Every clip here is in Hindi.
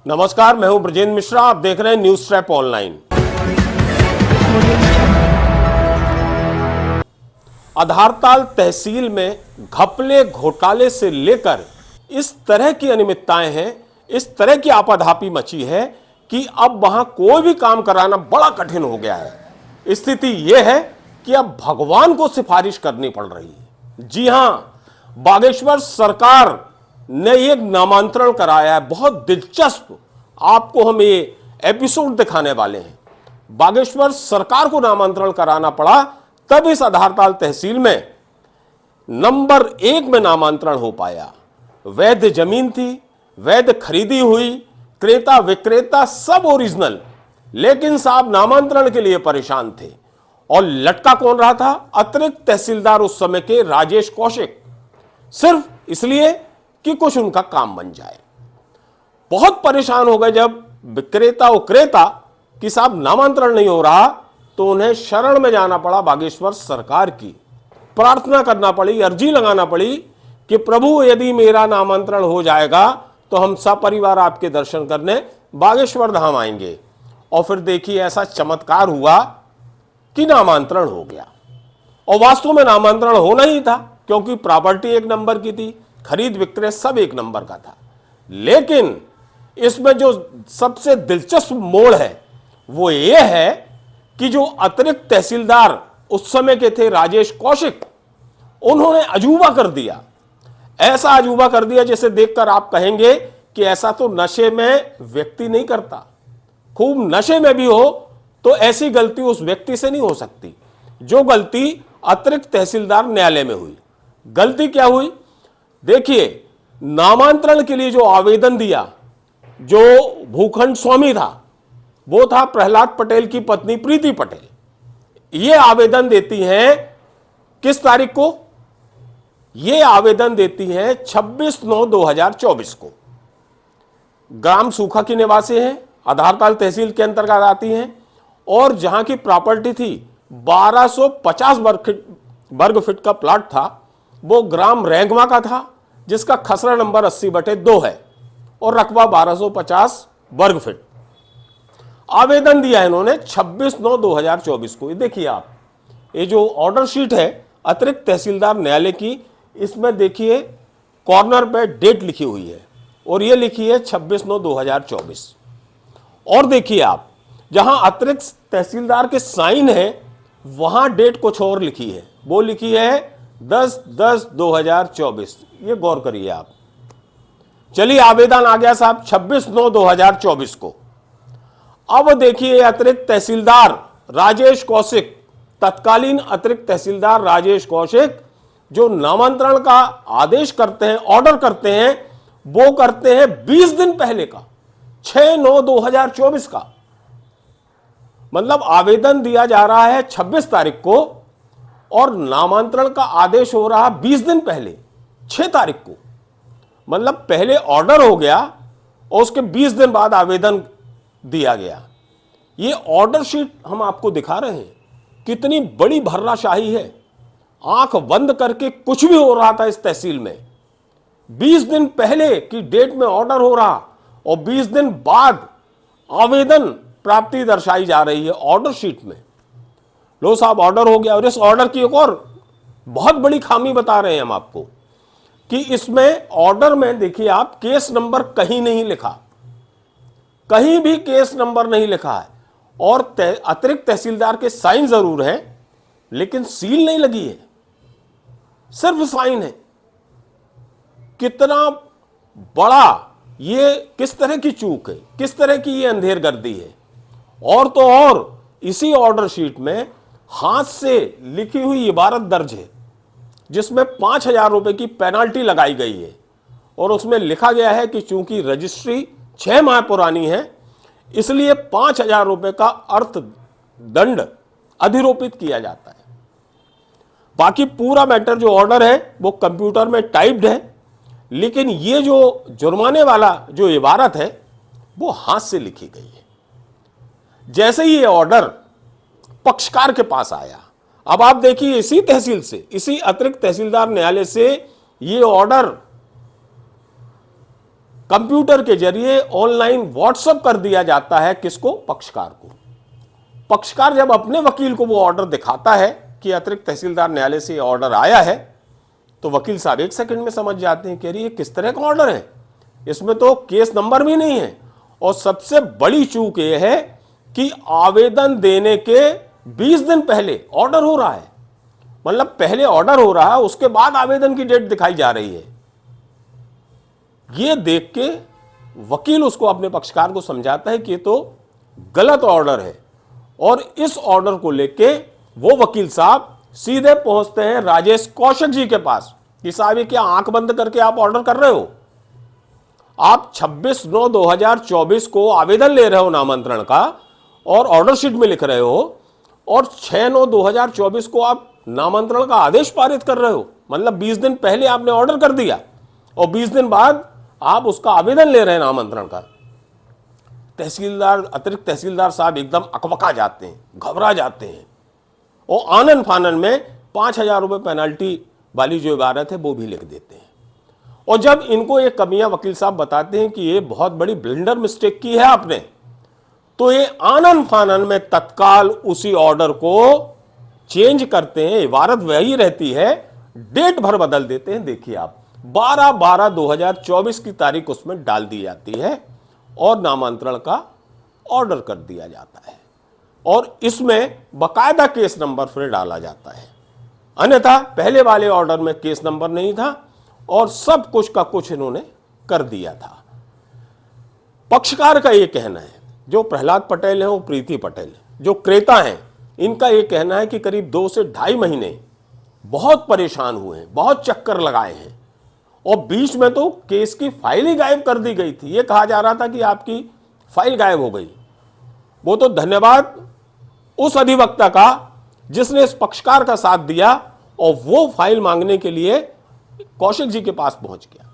नमस्कार, मैं हूं ब्रजेंद्र मिश्रा। आप देख रहे हैं न्यूज ट्रैप ऑनलाइन। आधारताल तहसील में घपले घोटाले से लेकर इस तरह की अनियमितताएं हैं, इस तरह की आपाधापी मची है कि अब वहां कोई भी काम कराना बड़ा कठिन हो गया है। स्थिति यह है कि अब भगवान को सिफारिश करनी पड़ रही है। जी हां, बागेश्वर सरकार ने एक नामांतरण कराया है। बहुत दिलचस्प आपको हम ये एपिसोड दिखाने वाले हैं। बागेश्वर सरकार को नामांतरण कराना पड़ा, तब इस आधारताल तहसील में नंबर 1 में नामांतरण हो पाया। वैध जमीन थी, वैध खरीदी हुई, क्रेता विक्रेता सब ओरिजिनल, लेकिन साहब नामांतरण के लिए परेशान थे। और लटका कौन रहा था? अतिरिक्त तहसीलदार उस समय के राजेश कौशिक, सिर्फ इसलिए कि कुछ उनका काम बन जाए। बहुत परेशान हो गए जब विक्रेता और क्रेता कि साहब नामांतरण नहीं हो रहा, तो उन्हें शरण में जाना पड़ा। बागेश्वर सरकार की प्रार्थना करना पड़ी, अर्जी लगाना पड़ी कि प्रभु यदि मेरा नामांतरण हो जाएगा तो हम सपरिवार आपके दर्शन करने बागेश्वर धाम आएंगे। और फिर देखिए ऐसा चमत्कार हुआ कि नामांतरण हो गया। और वास्तव में नामांतरण होना ही था, क्योंकि प्रॉपर्टी 1 नंबर की थी, खरीद विक्रय सब 1 नंबर का था। लेकिन इसमें जो सबसे दिलचस्प मोड़ है वो ये है कि जो अतिरिक्त तहसीलदार उस समय के थे राजेश कौशिक, उन्होंने अजूबा कर दिया। ऐसा अजूबा कर दिया जिसे देखकर आप कहेंगे कि ऐसा तो नशे में व्यक्ति नहीं करता। खूब नशे में भी हो तो ऐसी गलती उस व्यक्ति से नहीं हो सकती जो गलती अतिरिक्त तहसीलदार न्यायालय में हुई। गलती क्या हुई? देखिए, नामांतरण के लिए जो आवेदन दिया, जो भूखंड स्वामी था वो था प्रहलाद पटेल की पत्नी प्रीति पटेल। ये आवेदन देती हैं किस तारीख को? ये आवेदन देती हैं 26/9/2024 को। ग्राम सूखा की निवासी हैं, आधारताल तहसील के अंतर्गत आती हैं, और जहां की प्रॉपर्टी थी 1250 वर्ग फीट का प्लाट था, वो ग्राम रैंगवा का था, जिसका खसरा नंबर 80/2 है और रकबा 1250 वर्ग फीट। आवेदन दिया है इन्होंने 26/9/2024 को। ये देखिए आप, ये जो ऑर्डर शीट है अतिरिक्त तहसीलदार न्यायालय की, इसमें देखिए कॉर्नर पे डेट लिखी हुई है और ये लिखी है 26/9/2024। और देखिए आप, जहां अतिरिक्त तहसीलदार के साइन है वहां डेट कुछ और लिखी है, वो लिखी है 10/10/2024। ये गौर करिए आप। चलिए, आवेदन आ गया साहब 26/9/2024 को। अब देखिए अतिरिक्त तहसीलदार राजेश कौशिक, तत्कालीन अतिरिक्त तहसीलदार राजेश कौशिक, जो नामांतरण का आदेश करते हैं, ऑर्डर करते हैं, वो करते हैं 20 दिन पहले का, 6/9/2024 का। मतलब आवेदन दिया जा रहा है 26 तारीख को और नामांतरण का आदेश हो रहा 20 दिन पहले, 6 तारीख को। मतलब पहले ऑर्डर हो गया और उसके 20 दिन बाद आवेदन दिया गया। ये ऑर्डर शीट हम आपको दिखा रहे हैं, कितनी बड़ी भर्राशाही है। आंख बंद करके कुछ भी हो रहा था इस तहसील में। 20 दिन पहले की डेट में ऑर्डर हो रहा और 20 दिन बाद आवेदन प्राप्ति दर्शाई जा रही है ऑर्डर शीट में। लो साहब, ऑर्डर हो गया। और इस ऑर्डर की एक और बहुत बड़ी खामी बता रहे हैं हम आपको कि इसमें ऑर्डर में देखिए आप, केस नंबर कहीं नहीं लिखा, कहीं भी केस नंबर नहीं लिखा है। और अतिरिक्त तहसीलदार के साइन जरूर है, लेकिन सील नहीं लगी है, सिर्फ साइन है। कितना बड़ा ये किस तरह की चूक है, किस तरह की ये अंधेरगर्दी है। और तो और इसी ऑर्डर शीट में हाथ से लिखी हुई इबारत दर्ज है जिसमें 5,000 रुपए की पेनाल्टी लगाई गई है। और उसमें लिखा गया है कि चूंकि रजिस्ट्री 6 माह पुरानी है, इसलिए 5,000 रुपए का अर्थ दंड अधिरोपित किया जाता है। बाकी पूरा मैटर जो ऑर्डर है वो कंप्यूटर में टाइप्ड है, लेकिन ये जो जुर्माने वाला जो इबारत है वो हाथ से लिखी गई है। जैसे ही ये ऑर्डर पक्षकार के पास आया, अब आप देखिए इसी तहसील से, इसी अतिरिक्त तहसीलदार न्यायालय से ये ऑर्डर कंप्यूटर के जरिए ऑनलाइन व्हाट्सएप कर दिया जाता है। किसको? पक्षकार को। पक्षकार जब अपने वकील को वो ऑर्डर दिखाता है कि अतिरिक्त तहसीलदार न्यायालय से ऑर्डर आया है, तो वकील साहब 1 सेकंड में समझ जाते हैं कि अरे ये किस तरह का ऑर्डर है, इसमें तो केस नंबर भी नहीं है। और सबसे बड़ी चूक ये है कि आवेदन देने के 20 दिन पहले ऑर्डर हो रहा है। मतलब पहले ऑर्डर हो रहा है, उसके बाद आवेदन की डेट दिखाई जा रही है। यह देख के वकील उसको, अपने पक्षकार को समझाता है कि ये तो गलत ऑर्डर है। और इस ऑर्डर को लेके वो वकील साहब सीधे पहुंचते हैं राजेश कौशिक जी के पास कि साहब ये क्या आंख बंद करके आप ऑर्डर कर रहे हो? आप 26/9/2024 को आवेदन ले रहे हो नामांतरण का और ऑर्डर शीट में लिख रहे हो, और 6/9/2024 को आप नामांतरण का आदेश पारित कर रहे हो। मतलब 20 दिन पहले आपने ऑर्डर कर दिया और 20 दिन बाद आप उसका आवेदन ले रहे हैं नामांतरण का। तहसीलदार, अतिरिक्त तहसीलदार साहब एकदम अकबका जाते हैं, घबरा जाते हैं, और आनन फानन में 5,000 रुपये पेनल्टी वाली जो इबारत है वो भी लिख देते हैं। और जब इनको ये कमियां वकील साहब बताते हैं कि ये बहुत बड़ी ब्लंडर मिस्टेक की है आपने, तो ये आनन फानन में तत्काल उसी ऑर्डर को चेंज करते हैं। इबारत वही रहती है, डेट भर बदल देते हैं। देखिए आप, 12/12/2024 की तारीख उसमें डाल दी जाती है और नामांतरण का ऑर्डर कर दिया जाता है, और इसमें बकायदा केस नंबर फिर डाला जाता है। अन्यथा पहले वाले ऑर्डर में केस नंबर नहीं था और सब कुछ का कुछ इन्होंने कर दिया था। पक्षकार का यह कहना है, जो प्रहलाद पटेल है वो प्रीति पटेल, जो क्रेता हैं, इनका यह कहना है कि करीब 2 से 2.5 महीने बहुत परेशान हुए हैं, बहुत चक्कर लगाए हैं, और बीच में तो केस की फाइल ही गायब कर दी गई थी। यह कहा जा रहा था कि आपकी फाइल गायब हो गई। वो तो धन्यवाद उस अधिवक्ता का जिसने इस पक्षकार का साथ दिया और वो फाइल मांगने के लिए कौशिक जी के पास पहुंच गया।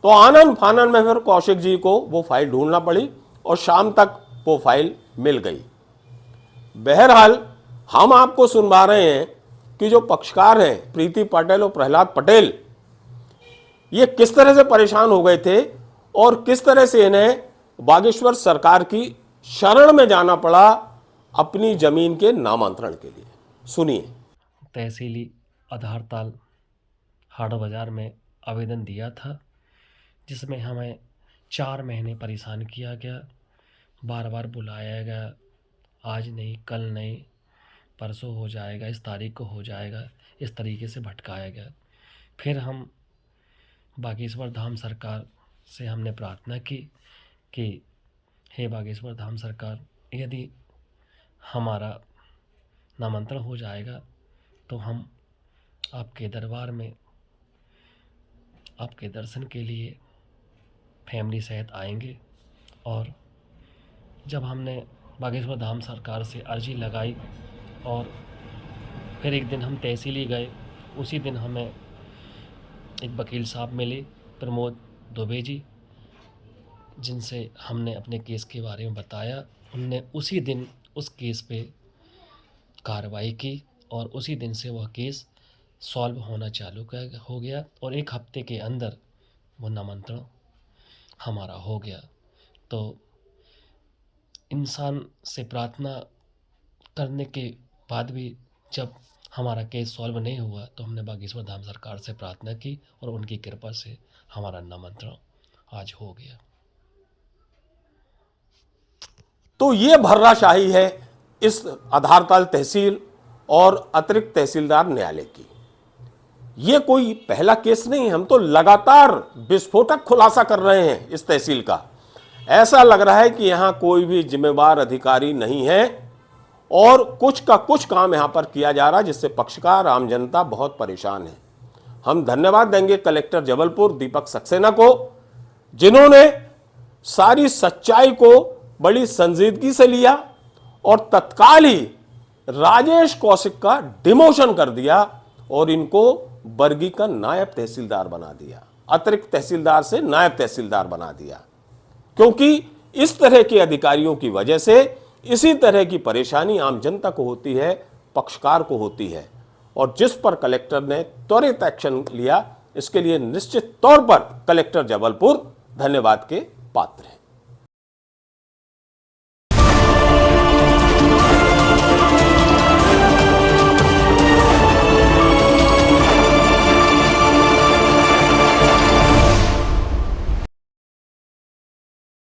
तो आनन फानन में फिर कौशिक जी को वो फाइल ढूंढना पड़ी और शाम तक वो फाइल मिल गई। बहरहाल हम आपको सुनवा रहे हैं कि जो पक्षकार हैं प्रीति पटेल और प्रहलाद पटेल, ये किस तरह से परेशान हो गए थे और किस तरह से इन्हें बागेश्वर सरकार की शरण में जाना पड़ा अपनी जमीन के नामांतरण के लिए। सुनिए। तहसीली आधारताल हाट बाजार में आवेदन दिया था, जिसमें हमें 4 महीने परेशान किया गया, बार बार बुलाया गया, आज नहीं, कल नहीं, परसों हो जाएगा, इस तारीख को हो जाएगा, इस तरीके से भटकाया गया। फिर हम बागेश्वर धाम सरकार से हमने प्रार्थना की कि हे बागेश्वर धाम सरकार, यदि हमारा नामांतरण हो जाएगा तो हम आपके दरबार में आपके दर्शन के लिए फैमिली सहित आएंगे। और जब हमने बागेश्वर धाम सरकार से अर्जी लगाई और फिर एक दिन हम तहसीली गए, उसी दिन हमें एक वकील साहब मिले, प्रमोद दुबे जी, जिनसे हमने अपने केस के बारे में बताया। उनने उसी दिन उस केस पे कार्रवाई की और उसी दिन से वह केस सॉल्व होना चालू हो गया और 1 हफ्ते के अंदर वो नामांतरण हमारा हो गया। तो इंसान से प्रार्थना करने के बाद भी जब हमारा केस सॉल्व नहीं हुआ तो हमने बागेश्वर धाम सरकार से प्रार्थना की और उनकी कृपा से हमारा नामांतरण आज हो गया। तो ये भर्राशाही है इस आधारताल तहसील और अतिरिक्त तहसीलदार न्यायालय की। ये कोई पहला केस नहीं है, हम तो लगातार विस्फोटक खुलासा कर रहे हैं इस तहसील का। ऐसा लग रहा है कि यहां कोई भी जिम्मेवार अधिकारी नहीं है और कुछ का कुछ काम यहां पर किया जा रहा है, जिससे पक्षकार, आम जनता बहुत परेशान है। हम धन्यवाद देंगे कलेक्टर जबलपुर दीपक सक्सेना को, जिन्होंने सारी सच्चाई को बड़ी संजीदगी से लिया और तत्काल ही राजेश कौशिक का डिमोशन कर दिया और इनको बरगी का नायब तहसीलदार बना दिया, अतिरिक्त तहसीलदार से नायब तहसीलदार बना दिया। क्योंकि इस तरह के अधिकारियों की वजह से इसी तरह की परेशानी आम जनता को होती है, पक्षकार को होती है, और जिस पर कलेक्टर ने त्वरित एक्शन लिया, इसके लिए निश्चित तौर पर कलेक्टर जबलपुर धन्यवाद के पात्र हैं।